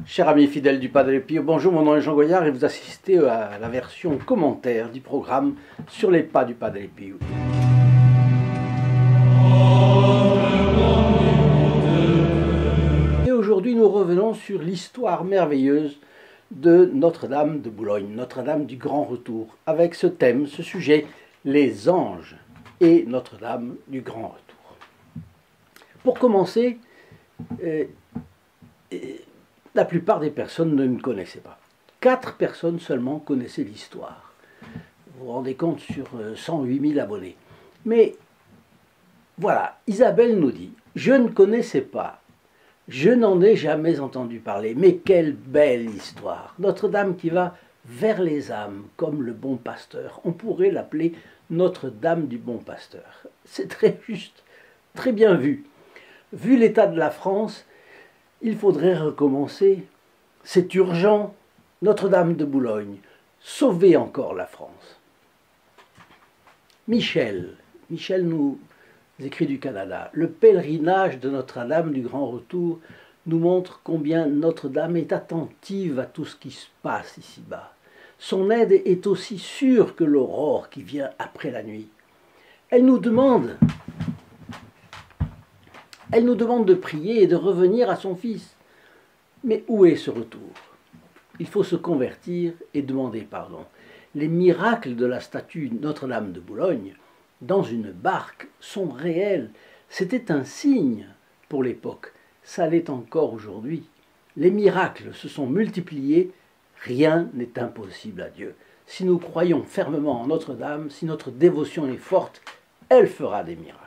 Chers amis fidèles du Padre Pio, bonjour, mon nom est Jean Goyard et vous assistez à la version commentaire du programme sur les pas du Padre Pio. Et aujourd'hui, nous revenons sur l'histoire merveilleuse de Notre-Dame de Boulogne, Notre-Dame du Grand Retour, avec ce thème, ce sujet, les anges et Notre-Dame du Grand Retour. Pour commencer, la plupart des personnes ne me connaissaient pas. 4 personnes seulement connaissaient l'histoire. Vous vous rendez compte, sur 108 000 abonnés. Mais voilà, Isabelle nous dit, je ne connaissais pas, je n'en ai jamais entendu parler, mais quelle belle histoire. Notre-Dame qui va vers les âmes, comme le bon pasteur. On pourrait l'appeler Notre-Dame du bon pasteur. C'est très juste, très bien vu. Vu l'état de la France, il faudrait recommencer. C'est urgent. Notre-Dame de Boulogne, sauvez encore la France. Michel nous écrit du Canada. Le pèlerinage de Notre-Dame du Grand Retour nous montre combien Notre-Dame est attentive à tout ce qui se passe ici-bas. Son aide est aussi sûre que l'aurore qui vient après la nuit. Elle nous demande de prier et de revenir à son Fils. Mais où est ce retour? Il faut se convertir et demander pardon. Les miracles de la statue Notre-Dame de Boulogne, dans une barque, sont réels. C'était un signe pour l'époque. Ça l'est encore aujourd'hui. Les miracles se sont multipliés. Rien n'est impossible à Dieu. Si nous croyons fermement en Notre-Dame, si notre dévotion est forte, elle fera des miracles.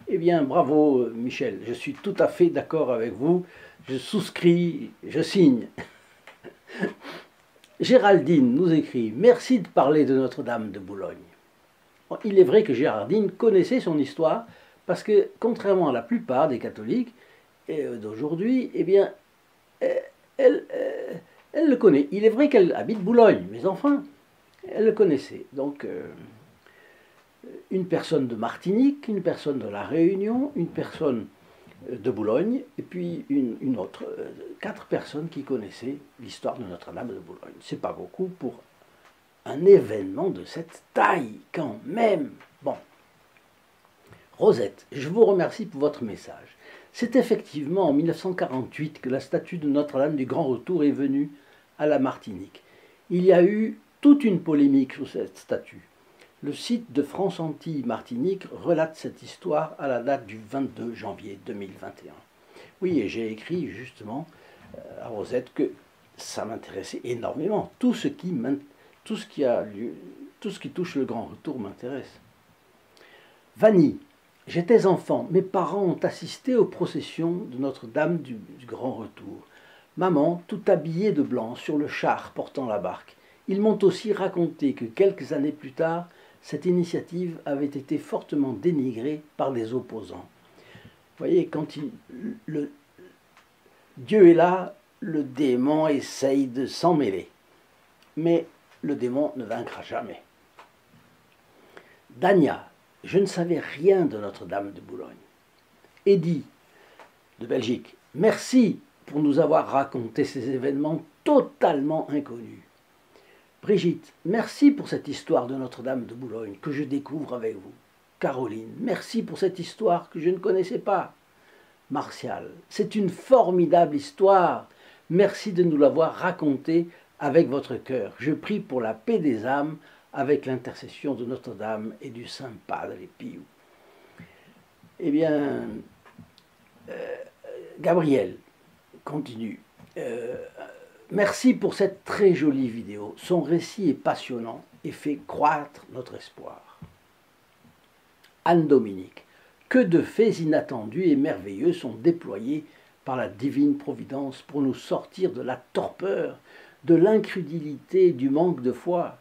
Eh bien, bravo Michel, je suis tout à fait d'accord avec vous, je souscris, je signe. Géraldine nous écrit « Merci de parler de Notre-Dame de Boulogne ». Il est vrai que Géraldine connaissait son histoire, parce que, contrairement à la plupart des catholiques d'aujourd'hui, eh bien, elle le connaît. Il est vrai qu'elle habite Boulogne, mais enfin, elle le connaissait. Donc, une personne de Martinique, une personne de La Réunion, une personne de Boulogne, et puis une autre, 4 personnes qui connaissaient l'histoire de Notre-Dame de Boulogne. C'est pas beaucoup pour un événement de cette taille, quand même. Bon. Rosette, je vous remercie pour votre message. C'est effectivement en 1948 que la statue de Notre-Dame du Grand Retour est venue à la Martinique. Il y a eu toute une polémique sur cette statue. Le site de France Antilles Martinique relate cette histoire à la date du 22 janvier 2021. Oui, et j'ai écrit justement à Rosette que ça m'intéressait énormément. Tout ce qui touche le Grand Retour m'intéresse. Vanille, j'étais enfant, mes parents ont assisté aux processions de Notre-Dame du Grand Retour. Maman, tout habillée de blanc, sur le char portant la barque. Ils m'ont aussi raconté que quelques années plus tard, cette initiative avait été fortement dénigrée par les opposants. Vous voyez, quand Dieu est là, le démon essaye de s'en mêler. Mais le démon ne vaincra jamais. Dania, je ne savais rien de Notre-Dame de Boulogne. Eddy, de Belgique, merci pour nous avoir raconté ces événements totalement inconnus. Brigitte, merci pour cette histoire de Notre-Dame de Boulogne que je découvre avec vous. Caroline, merci pour cette histoire que je ne connaissais pas. Martial, c'est une formidable histoire. Merci de nous l'avoir racontée avec votre cœur. Je prie pour la paix des âmes avec l'intercession de Notre-Dame et du Saint Padre Pio. Eh bien, Gabriel continue. Merci pour cette très jolie vidéo. Son récit est passionnant et fait croître notre espoir. Anne-Dominique, que de faits inattendus et merveilleux sont déployés par la divine providence pour nous sortir de la torpeur, de l'incrédulité, du manque de foi.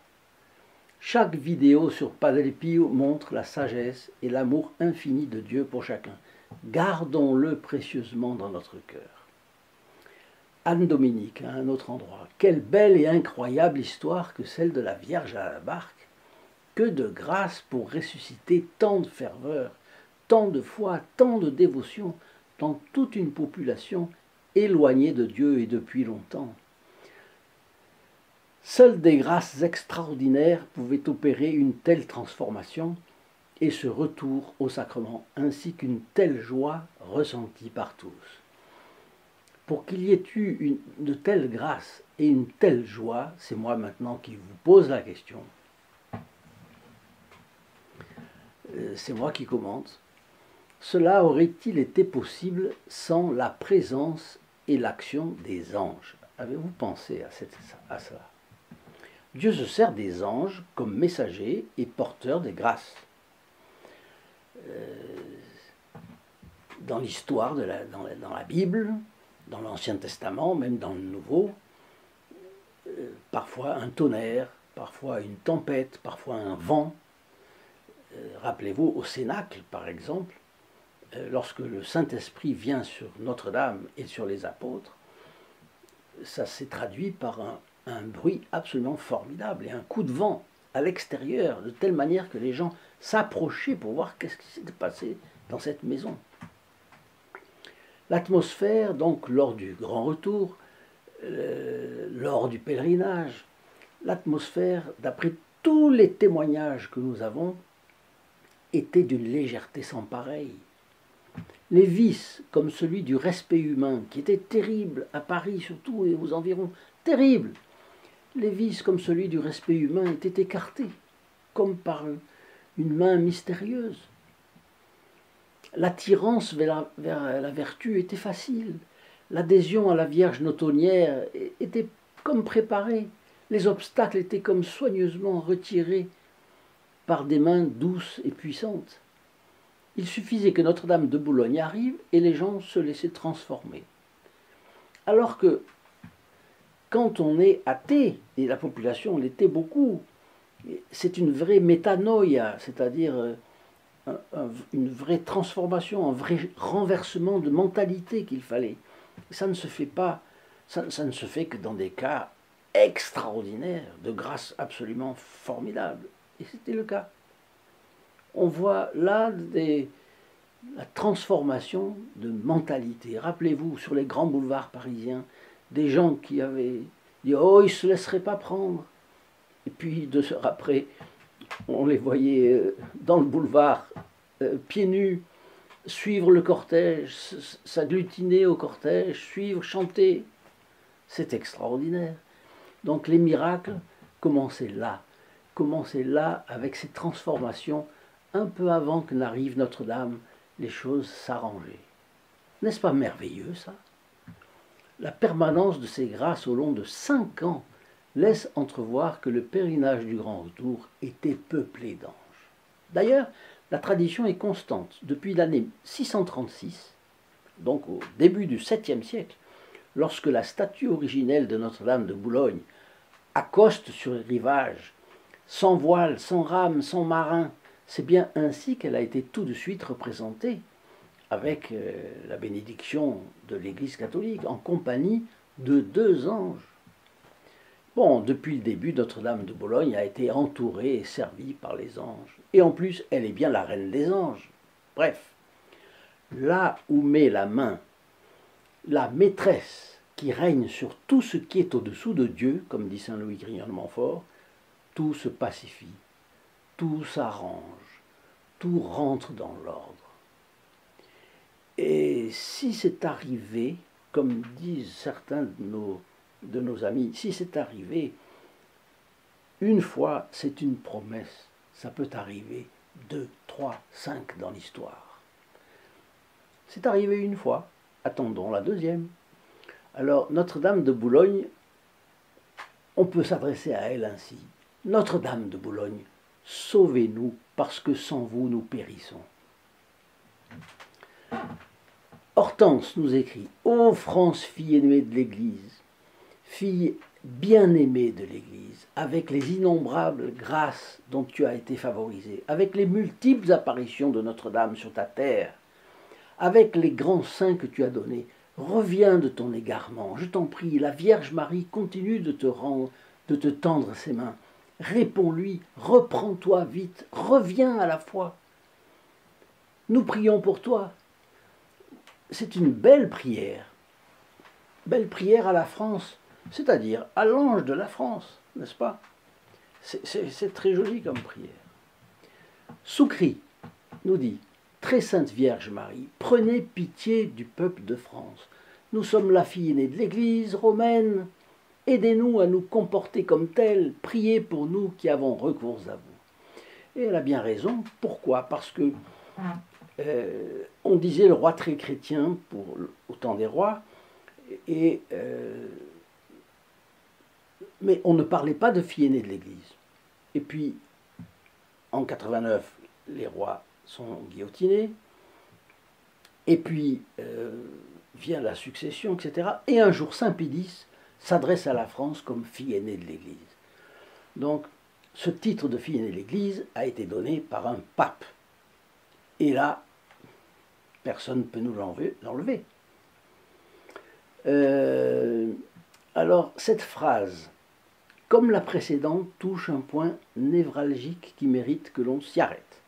Chaque vidéo sur Padre Pio montre la sagesse et l'amour infini de Dieu pour chacun. Gardons-le précieusement dans notre cœur. Anne-Dominique, à un autre endroit. Quelle belle et incroyable histoire que celle de la Vierge à la barque. Que de grâce pour ressusciter tant de ferveur, tant de foi, tant de dévotion dans toute une population éloignée de Dieu et depuis longtemps. Seules des grâces extraordinaires pouvaient opérer une telle transformation et ce retour au sacrement, ainsi qu'une telle joie ressentie par tous. Pour qu'il y ait eu de telles grâces et une telle joie, c'est moi maintenant qui vous pose la question. C'est moi qui commente. Cela aurait-il été possible sans la présence et l'action des anges? Avez-vous pensé à cela? Dieu se sert des anges comme messagers et porteurs des grâces. Dans l'histoire, dans la Bible, dans l'Ancien Testament, même dans le Nouveau, parfois un tonnerre, parfois une tempête, parfois un vent. Rappelez-vous, au Cénacle, par exemple, lorsque le Saint-Esprit vient sur Notre-Dame et sur les apôtres, ça s'est traduit par un bruit absolument formidable et un coup de vent à l'extérieur, de telle manière que les gens s'approchaient pour voir qu'est-ce qui s'était passé dans cette maison. L'atmosphère, donc, lors du grand retour, lors du pèlerinage, l'atmosphère, d'après tous les témoignages que nous avons, était d'une légèreté sans pareille. Les vices, comme celui du respect humain, qui était terrible à Paris surtout et aux environs, terrible. Les vices comme celui du respect humain étaient écartés, comme par une main mystérieuse. L'attirance vers la vertu était facile. L'adhésion à la Vierge notonnière était comme préparée. Les obstacles étaient comme soigneusement retirés par des mains douces et puissantes. Il suffisait que Notre-Dame de Boulogne arrive et les gens se laissaient transformer. Alors que quand on est athée, et la population l'était beaucoup, c'est une vraie métanoïa, c'est-à-dire une vraie transformation, un vrai renversement de mentalité qu'il fallait. Ça ne se fait pas, ça ne se fait que dans des cas extraordinaires, de grâce absolument formidable. Et c'était le cas. On voit là la transformation de mentalité. Rappelez-vous, sur les grands boulevards parisiens, des gens qui avaient dit « Oh, ils ne se laisseraient pas prendre ». Et puis, 2 heures après, on les voyait dans le boulevard, pieds nus, suivre le cortège, s'agglutiner au cortège, suivre, chanter. C'est extraordinaire. Donc les miracles commençaient là avec ces transformations. Un peu avant que n'arrive Notre-Dame, les choses s'arrangeaient. N'est-ce pas merveilleux, ça? La permanence de ces grâces au long de 5 ans laisse entrevoir que le pèlerinage du Grand Retour était peuplé d'anges. D'ailleurs, la tradition est constante. Depuis l'année 636, donc au début du 7e siècle, lorsque la statue originelle de Notre-Dame de Boulogne accoste sur les rivages, sans voile, sans rame, sans marin, c'est bien ainsi qu'elle a été tout de suite représentée, avec la bénédiction de l'Église catholique, en compagnie de 2 anges. Bon, depuis le début, Notre-Dame de Bologne a été entourée et servie par les anges. Et en plus, elle est bien la reine des anges. Bref, là où met la main la maîtresse qui règne sur tout ce qui est au-dessous de Dieu, comme dit saint Louis Grignon de Montfort, tout se pacifie, tout s'arrange, tout rentre dans l'ordre. Et si c'est arrivé, comme disent certains de nos amis, si c'est arrivé une fois, c'est une promesse. Ça peut arriver 2, 3, 5 dans l'histoire. C'est arrivé une fois, attendons la deuxième. Alors, Notre-Dame de Boulogne, on peut s'adresser à elle ainsi. Notre-Dame de Boulogne, sauvez-nous, parce que sans vous, nous périssons. Hortense nous écrit « Ô France, fille aimée de l'Église, fille bien-aimée de l'Église, avec les innombrables grâces dont tu as été favorisée, avec les multiples apparitions de Notre-Dame sur ta terre, avec les grands saints que tu as donnés, reviens de ton égarement, je t'en prie, la Vierge Marie continue de te tendre ses mains. Réponds-lui, reprends-toi vite, reviens à la foi. Nous prions pour toi. » C'est une belle prière. belle prière à la France, c'est-à-dire à l'ange de la France, n'est-ce pas? C'est très joli comme prière. Soukri nous dit: Très sainte Vierge Marie, prenez pitié du peuple de France. Nous sommes la fille aînée de l'Église romaine. Aidez-nous à nous comporter comme tels. Priez pour nous qui avons recours à vous. Et elle a bien raison. Pourquoi? Parce que on disait le roi très chrétien au temps des rois, mais on ne parlait pas de fille aînée de l'Église. Et puis, en 89, les rois sont guillotinés, et puis vient la succession, etc. Et un jour, Saint Pie s'adresse à la France comme fille aînée de l'Église. Donc, ce titre de fille aînée de l'Église a été donné par un pape. Et là, personne ne peut nous l'enlever. Alors, cette phrase, comme la précédente, touche un point névralgique qui mérite que l'on s'y arrête.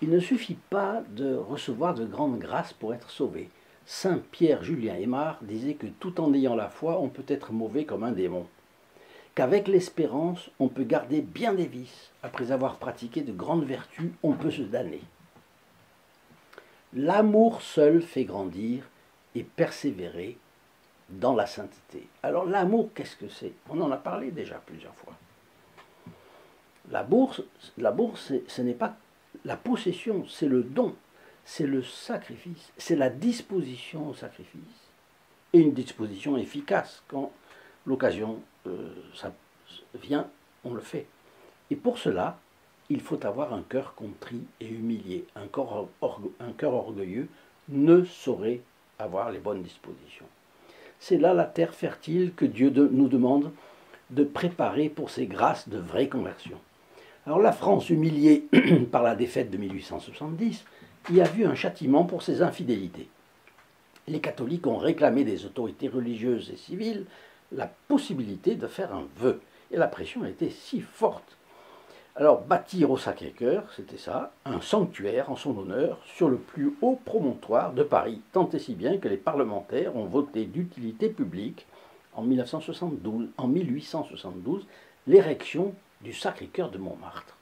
Il ne suffit pas de recevoir de grandes grâces pour être sauvé. Saint Pierre Julien Aymar disait que tout en ayant la foi, on peut être mauvais comme un démon. Qu'avec l'espérance, on peut garder bien des vices. Après avoir pratiqué de grandes vertus, on peut se damner. L'amour seul fait grandir et persévérer dans la sainteté. Alors l'amour, qu'est-ce que c'est? On en a parlé déjà plusieurs fois. L'amour, ce n'est pas la possession, c'est le don, c'est le sacrifice, c'est la disposition au sacrifice. Et une disposition efficace. Quand l'occasion ça vient, on le fait. Et pour cela, il faut avoir un cœur contrit et humilié. Un cœur orgueilleux ne saurait avoir les bonnes dispositions. C'est là la terre fertile que Dieu nous demande de préparer pour ses grâces de vraie conversion. Alors la France, humiliée par la défaite de 1870, y a vu un châtiment pour ses infidélités. Les catholiques ont réclamé des autorités religieuses et civiles la possibilité de faire un vœu. Et la pression était si forte. Alors bâtir au Sacré-Cœur, c'était ça, un sanctuaire en son honneur sur le plus haut promontoire de Paris, tant et si bien que les parlementaires ont voté d'utilité publique en 1872 l'érection du Sacré-Cœur de Montmartre.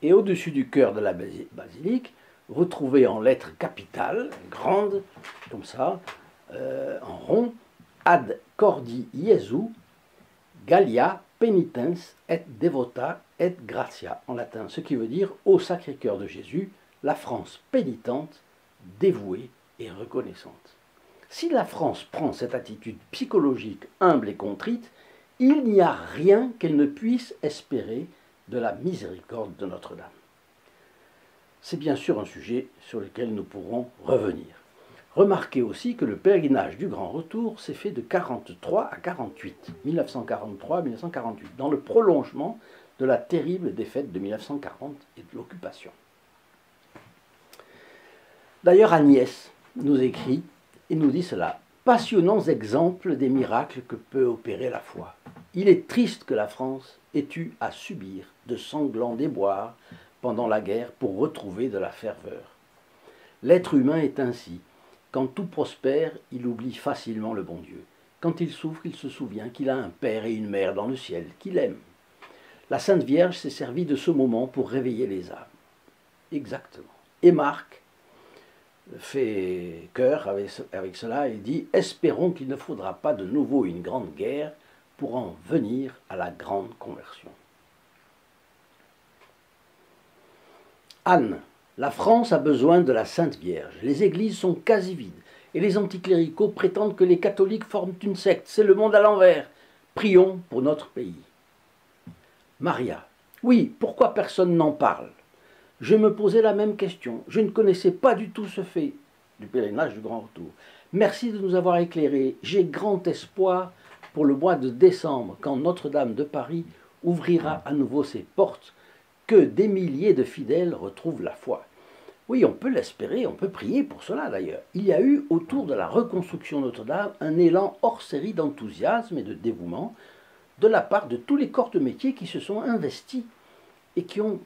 Et au-dessus du cœur de la basilique, vous trouvez en lettres capitales, grandes, comme ça, en rond, Ad cordi Iesu, Gallia penitens et devota et gratia, en latin, ce qui veut dire au Sacré-Cœur de Jésus, la France pénitente, dévouée et reconnaissante. Si la France prend cette attitude psychologique humble et contrite, il n'y a rien qu'elle ne puisse espérer de la miséricorde de Notre-Dame. C'est bien sûr un sujet sur lequel nous pourrons revenir. Remarquez aussi que le pèlerinage du Grand Retour s'est fait de 1943 à 1948, 1943-1948, dans le prolongement de la terrible défaite de 1940 et de l'occupation. D'ailleurs, Agnès nous écrit et nous dit cela: passionnants exemples des miracles que peut opérer la foi. Il est triste que la France ait eu à subir de sanglants déboires pendant la guerre pour retrouver de la ferveur. L'être humain est ainsi. Quand tout prospère, il oublie facilement le bon Dieu. Quand il souffre, il se souvient qu'il a un père et une mère dans le ciel, qu'il aime. La Sainte Vierge s'est servie de ce moment pour réveiller les âmes. Exactement. Et Marc fait cœur avec cela et dit « Espérons qu'il ne faudra pas de nouveau une grande guerre pour en venir à la grande conversion. » Anne, la France a besoin de la Sainte Vierge. Les églises sont quasi vides et les anticléricaux prétendent que les catholiques forment une secte. C'est le monde à l'envers. Prions pour notre pays. Maria, oui, pourquoi personne n'en parle? Je me posais la même question. Je ne connaissais pas du tout ce fait du pèlerinage du Grand Retour. Merci de nous avoir éclairés. J'ai grand espoir pour le mois de décembre, quand Notre-Dame de Paris ouvrira à nouveau ses portes, que des milliers de fidèles retrouvent la foi. Oui, on peut l'espérer, on peut prier pour cela d'ailleurs. Il y a eu autour de la reconstruction de Notre-Dame un élan hors série d'enthousiasme et de dévouement de la part de tous les corps de métier qui se sont investis et qui ont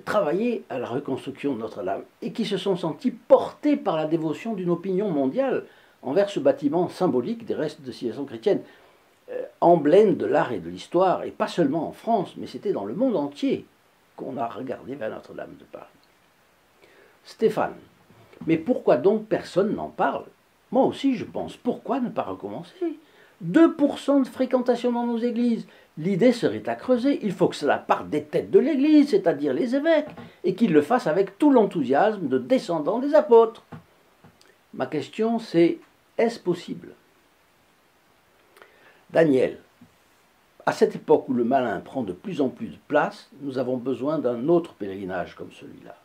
travaillé à la reconstruction de Notre-Dame et qui se sont sentis portés par la dévotion d'une opinion mondiale. envers ce bâtiment symbolique des restes de civilisation chrétienne, emblème de l'art et de l'histoire, et pas seulement en France, mais c'était dans le monde entier qu'on a regardé vers Notre-Dame de Paris. Stéphane, mais pourquoi donc personne n'en parle? Moi aussi je pense, pourquoi ne pas recommencer? 2% de fréquentation dans nos églises. L'idée serait à creuser. Il faut que cela parte des têtes de l'Église, c'est-à-dire les évêques, et qu'ils le fassent avec tout l'enthousiasme de descendants des apôtres. Ma question c'est, est-ce possible? Daniel, à cette époque où le malin prend de plus en plus de place, nous avons besoin d'un autre pèlerinage comme celui-là.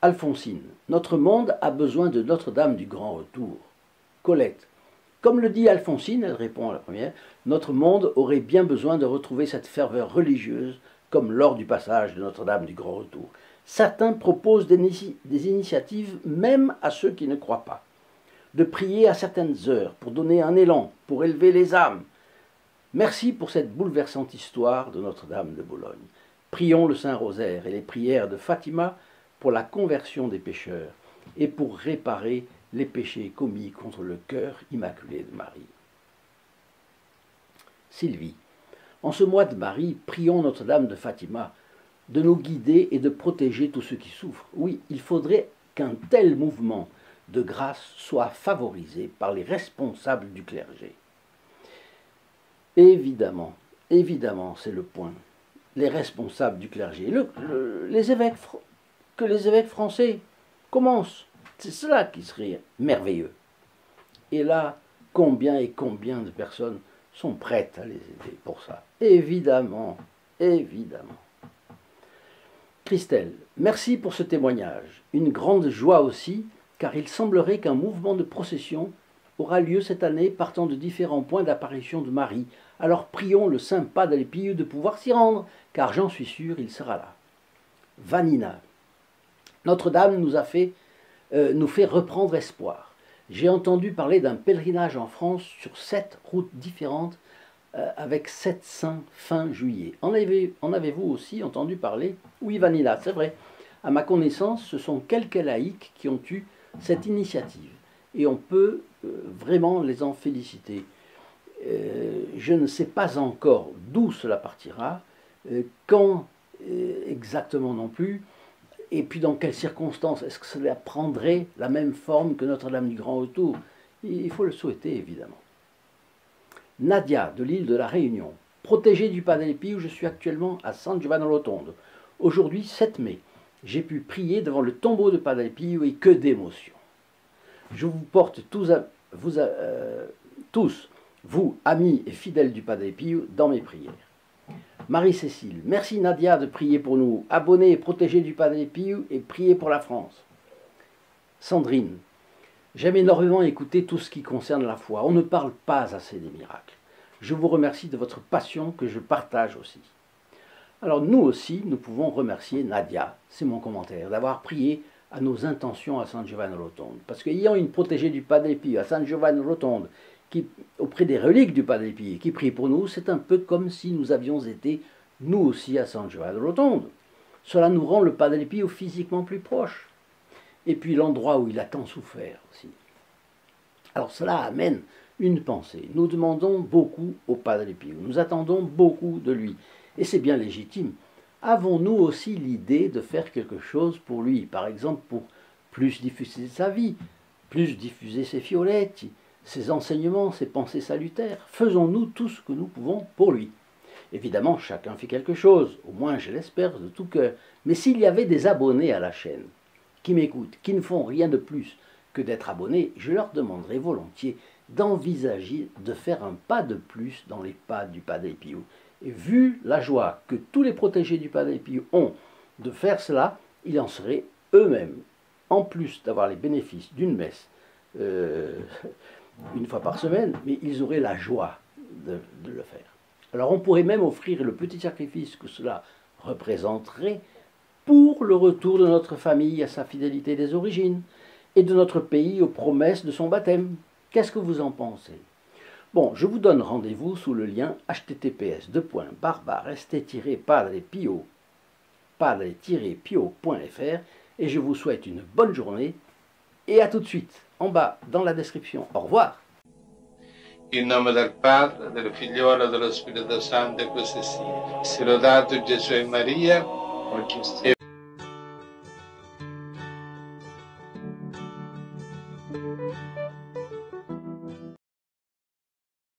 Alphonsine, notre monde a besoin de Notre-Dame du Grand Retour. Colette, comme le dit Alphonsine, elle répond à la première, notre monde aurait bien besoin de retrouver cette ferveur religieuse comme lors du passage de Notre-Dame du Grand Retour. Certains proposent des initiatives même à ceux qui ne croient pas. De prier à certaines heures pour donner un élan, pour élever les âmes. Merci pour cette bouleversante histoire de Notre-Dame de Bologne. Prions le Saint-Rosaire et les prières de Fatima pour la conversion des pécheurs et pour réparer les péchés commis contre le cœur immaculé de Marie. Sylvie, en ce mois de Marie, prions Notre-Dame de Fatima de nous guider et de protéger tous ceux qui souffrent. Oui, il faudrait qu'un tel mouvement de grâce soit favorisé par les responsables du clergé. Évidemment, c'est le point. Les responsables du clergé, les évêques, que les évêques français commencent. C'est cela qui serait merveilleux. Et là, combien et combien de personnes sont prêtes à les aider pour ça? Évidemment. Christelle, merci pour ce témoignage. Une grande joie aussi, car il semblerait qu'un mouvement de procession aura lieu cette année partant de différents points d'apparition de Marie. Alors prions le saint Padre Pio de pouvoir s'y rendre, car j'en suis sûr, il sera là. Vanina, Notre-Dame nous fait reprendre espoir. J'ai entendu parler d'un pèlerinage en France sur 7 routes différentes avec 7 saints fin juillet. En avez-vous aussi entendu parler? Oui, Vanilla, c'est vrai. À ma connaissance, ce sont quelques laïcs qui ont eu cette initiative. Et on peut vraiment les en féliciter. Je ne sais pas encore d'où cela partira, quand exactement non plus, et puis dans quelles circonstances. Est-ce que cela prendrait la même forme que Notre-Dame du Grand Retour? Il faut le souhaiter, évidemment. Nadia, de l'île de la Réunion. Protégée du Padre Pio, je suis actuellement à San Giovanni Rotondo. Aujourd'hui, 7 mai, j'ai pu prier devant le tombeau de Padre Pio et que d'émotion. Je vous porte tous, vous, amis et fidèles du Padre Pio, dans mes prières. Marie-Cécile, merci Nadia de prier pour nous, abonnée et protégée du Padre Pio et prier pour la France. Sandrine, j'aime énormément écouter tout ce qui concerne la foi. On ne parle pas assez des miracles. Je vous remercie de votre passion que je partage aussi. Alors nous aussi, nous pouvons remercier Nadia, c'est mon commentaire, d'avoir prié à nos intentions à San Giovanni Rotondo. Parce qu'ayant une protégée du Padre Pio à San Giovanni Rotondo, auprès des reliques du Padre Pio, qui prie pour nous, c'est un peu comme si nous avions été, nous aussi, à San Giovanni Rotondo. Cela nous rend le Padre Pio physiquement plus proche. Et puis l'endroit où il a tant souffert aussi. Alors cela amène une pensée. Nous demandons beaucoup au Padre Pio, nous attendons beaucoup de lui. Et c'est bien légitime. Avons-nous aussi l'idée de faire quelque chose pour lui? Par exemple, pour plus diffuser sa vie, plus diffuser ses fioletti, ses enseignements, ses pensées salutaires. Faisons-nous tout ce que nous pouvons pour lui. Évidemment, chacun fait quelque chose, au moins je l'espère de tout cœur. Mais s'il y avait des abonnés à la chaîne, qui m'écoutent, qui ne font rien de plus que d'être abonnés, je leur demanderai volontiers d'envisager de faire un pas de plus dans les pas du Padre Pio. Et vu la joie que tous les protégés du Padre Pio ont de faire cela, ils en seraient eux-mêmes, en plus d'avoir les bénéfices d'une messe, une fois par semaine, mais ils auraient la joie de le faire. Alors on pourrait même offrir le petit sacrifice que cela représenterait pour le retour de notre famille à sa fidélité des origines et de notre pays aux promesses de son baptême. Qu'est-ce que vous en pensez? Bon, je vous donne rendez-vous sous le lien https://reste-padre-pio.fr et je vous souhaite une bonne journée et à tout de suite, en bas, dans la description. Au revoir. In nome del Padre, del Figliolo e dello Spirito Santo, e così sia. Sia lodato Gesù e Maria, oggi e